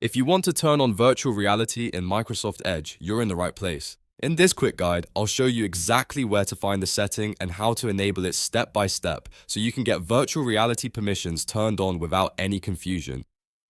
If you want to turn on virtual reality in Microsoft Edge, you're in the right place. In this quick guide, I'll show you exactly where to find the setting and how to enable it step by step so you can get virtual reality permissions turned on without any confusion.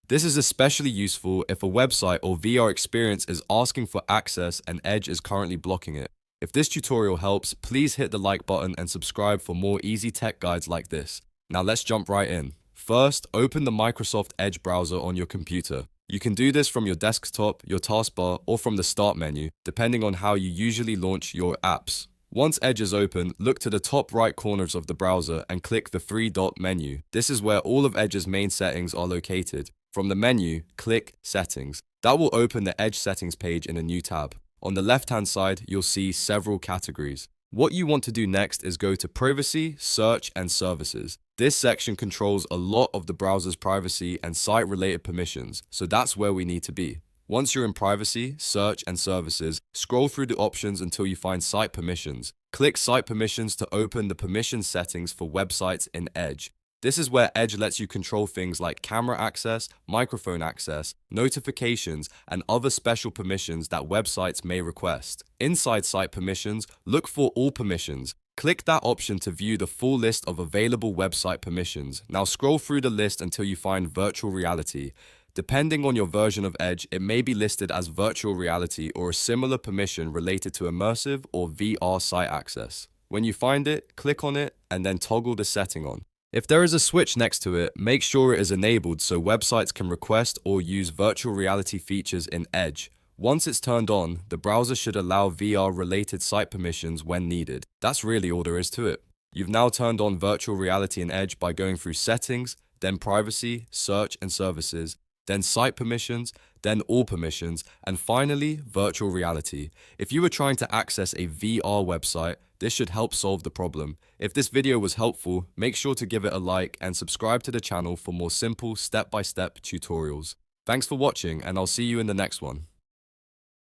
This is especially useful if a website or VR experience is asking for access and Edge is currently blocking it. If this tutorial helps, please hit the like button and subscribe for more easy tech guides like this. Now let's jump right in. First, open the Microsoft Edge browser on your computer. You can do this from your desktop, your taskbar, or from the Start menu, depending on how you usually launch your apps. Once Edge is open, look to the top right corners of the browser and click the three-dot menu. This is where all of Edge's main settings are located. From the menu, click Settings. That will open the Edge settings page in a new tab. On the left-hand side, you'll see several categories. What you want to do next is go to Privacy, Search, and Services. This section controls a lot of the browser's privacy and site-related permissions, so that's where we need to be. Once you're in Privacy, Search, and Services, scroll through the options until you find Site Permissions. Click Site Permissions to open the permission settings for websites in Edge. This is where Edge lets you control things like camera access, microphone access, notifications, and other special permissions that websites may request. Inside Site Permissions, look for All Permissions. Click that option to view the full list of available website permissions. Now scroll through the list until you find Virtual Reality. Depending on your version of Edge, it may be listed as Virtual Reality or a similar permission related to immersive or VR site access. When you find it, click on it and then toggle the setting on. If there is a switch next to it, make sure it is enabled so websites can request or use virtual reality features in Edge. Once it's turned on, the browser should allow VR-related site permissions when needed. That's really all there is to it. You've now turned on virtual reality in Edge by going through Settings, then Privacy, Search and Services, then Site Permissions, then All Permissions, and finally, Virtual Reality. If you were trying to access a VR website, this should help solve the problem. If this video was helpful, make sure to give it a like and subscribe to the channel for more simple step-by-step tutorials. Thanks for watching, and I'll see you in the next one.